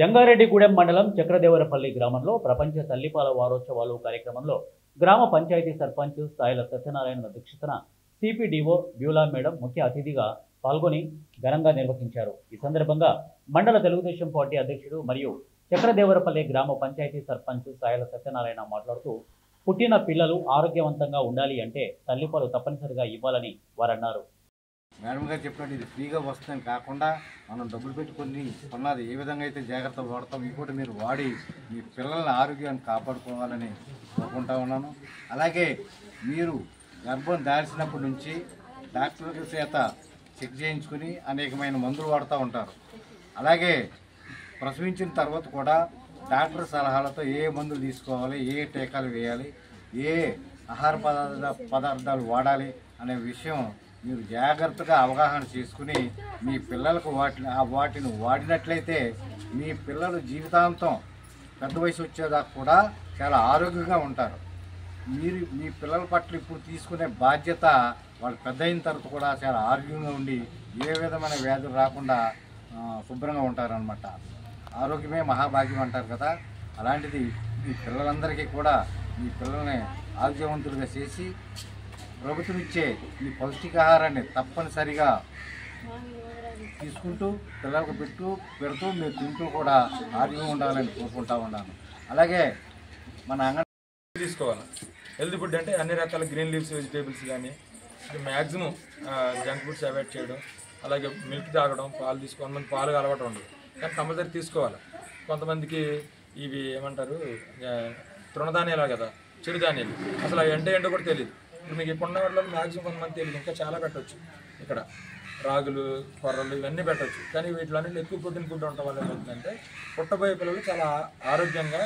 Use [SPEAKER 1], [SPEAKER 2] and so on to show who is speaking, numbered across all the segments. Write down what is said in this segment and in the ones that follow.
[SPEAKER 1] జంగారెడ్డిగూడెం మండలం చక్రదేవరపల్లి గ్రామంలో ప్రపంచ తల్లిపాల వారోత్సవాలు కార్యక్రమంలో గ్రామ పంచాయతీ సర్పంచ్ స్థాయిల సత్యనారాయణ అధ్యక్షతన సిపిడిఓ బ్యూలా మేడం ముఖ్య అతిథిగా పాల్గొని ఘనంగా నిర్వహించారు। ఈ సందర్భంగా మండల తెలుగుదేశం పార్టీ అధ్యక్షుడు మరియు చక్రదేవరపల్లి గ్రామ పంచాయతీ సర్పంచ్ స్థాయిల సత్యనారాయణ మాట్లాడుతూ పుట్టిన పిల్లలు ఆరోగ్యవంతంగా ఉండాలి అంటే తల్లిపాలు తప్పనిసరిగా ఇవ్వాలని వారన్నారు।
[SPEAKER 2] మేడం గారు చెప్పినట్టు ఇది ఫ్రీగా వస్తుందని కాకుండా మనం డబ్బులు పెట్టుకొని కొన్నది ఏ విధంగా అయితే జాగ్రత్త వాడతాం ఇంకోటి మీరు వాడి మీ పిల్లల ఆరోగ్యాన్ని కాపాడుకోవాలని కోరుకుంటా ఉన్నాను। అలాగే మీరు గర్భం దాల్చినప్పటి నుంచి డాక్టర్ చేత చెక్ చేయించుకుని అనేకమైన మందులు వాడుతూ ఉంటారు। అలాగే ప్రసవించిన తర్వాత కూడా డాక్టర్ సలహాలతో ఏ మందులు తీసుకోవాలి, ఏ టీకాలు వేయాలి, ఏ ఆహార పదార్థాలు వాడాలి అనే విషయం మీరు జాగ్రత్తగా అవగాహన చేసుకుని మీ పిల్లలకు వాటిని వాడినట్లయితే మీ పిల్లలు జీవితాంతం పెద్ద వయసు వచ్చేదాకా కూడా చాలా ఆరోగ్యంగా ఉంటారు। మీరు మీ పిల్లల పట్ల ఇప్పుడు తీసుకునే బాధ్యత వాళ్ళు పెద్ద అయిన తర్వాత కూడా చాలా ఆరోగ్యంగా ఉండి ఏ విధమైన వ్యాధులు రాకుండా శుభ్రంగా ఉంటారనమాట। ఆరోగ్యమే మహాభాగ్యం అంటారు కదా, అలాంటిది మీ పిల్లలందరికీ కూడా మీ పిల్లల్ని ఆరోగ్యవంతులుగా చేసి ప్రభుత్వం ఇచ్చే ఈ పౌష్టికాహారాన్ని తప్పనిసరిగా తీసుకుంటూ పిల్లలకు పెడుతూ మీరు తింటూ కూడా ఆరోగ్యంగా ఉండాలని కోరుకుంటా ఉన్నాను। అలాగే మన అంగన్వాడీ
[SPEAKER 3] తీసుకోవాలి హెల్తీ ఫుడ్ అంటే అన్ని రకాల గ్రీన్ లీవ్స్ వెజిటేబుల్స్ కానీ మ్యాక్సిమం జంక్ ఫుడ్స్ అవాయిడ్ చేయడం, అలాగే మిల్క్ తాగడం, పాలు తీసుకోవడం, మంది పాలు అలవాటు ఉండదు కానీ కంపల్సరీ తీసుకోవాలి। కొంతమందికి ఇవి ఏమంటారు తృణధాన్యాలు కదా, చిరుధాన్యాలు అసలు అవి ఏంటో కూడా తెలియదు। ఇప్పుడు మీకు ఇప్పుడు ఉన్న వాటిలో మ్యాక్సిమం కొంతమంది తెలియదు, ఇంకా చాలా పెట్టవచ్చు, ఇక్కడ రాగులు, కొర్రలు ఇవన్నీ పెట్టవచ్చు। కానీ వీటిలోనే ఎక్కువ ప్రోటీన్ ఫుడ్ ఉండటం వల్ల ఏమవుతుందంటే పుట్టబోయే పిల్లలు చాలా ఆరోగ్యంగా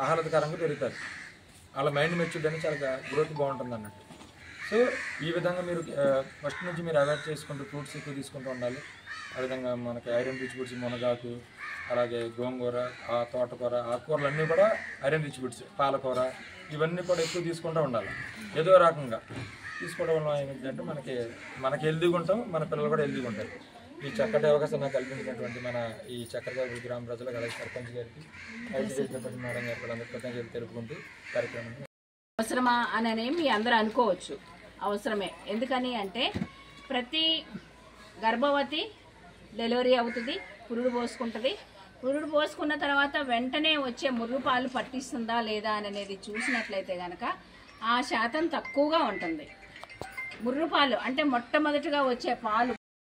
[SPEAKER 3] ఆహ్లాదకరంగా పెరుగుతారు, వాళ్ళ మైండ్ మెచ్యూర్డ్ అని చాలా గ్రోత్ బాగుంటుంది అన్నట్టు। సో ఈ విధంగా మీరు ఫస్ట్ నుంచి మీరు అవాయిడ్ చేసుకుంటూ ఫ్రూట్స్ ఎక్కువ తీసుకుంటూ ఉండాలి। అదేవిధంగా మనకి ఐరన్ రిచ్ ఫుడ్స్ మునగాకు, అలాగే గోంగూర, తోటకూర, ఆకుకూరలు అన్నీ కూడా ఐరన్ రిచ్ ఫుడ్స్, పాలకూర ఇవన్నీ కూడా ఎక్కువ తీసుకుంటూ ఉండాలి। ఏదో రకంగా తీసుకోవడం వల్ల ఏమిటంటే మనకి హెల్దీగా ఉంటాం, మన పిల్లలు కూడా హెల్దీగా ఉంటారు। ఈ చక్కటి అవకాశం నాకు కల్పించినటువంటి మన ఈ చక్రదేవరపల్లి గ్రామ ప్రజలకు, అలాగే సర్పంచ్ గారికి, ఐటీ మేడం గారికి కూడా అందరికీ కృతజ్ఞతలు తెలుపుకుంటూ కార్యక్రమం
[SPEAKER 4] అవసరమా అని మీ అందరూ అనుకోవచ్చు, అవసరమే। ఎందుకని అంటే ప్రతి గర్భవతి డెలివరీ అవుతుంది, పురుడు పోసుకుంటుంది, పురుడు పోసుకున్న తర్వాత వెంటనే వచ్చే ముర్రుపాలు పట్టిస్తుందా లేదా అనేది చూసినట్లయితే కనుక ఆ శాతం తక్కువగా ఉంటుంది। ముర్రుపాలు అంటే మొట్టమొదటిగా వచ్చే పాలు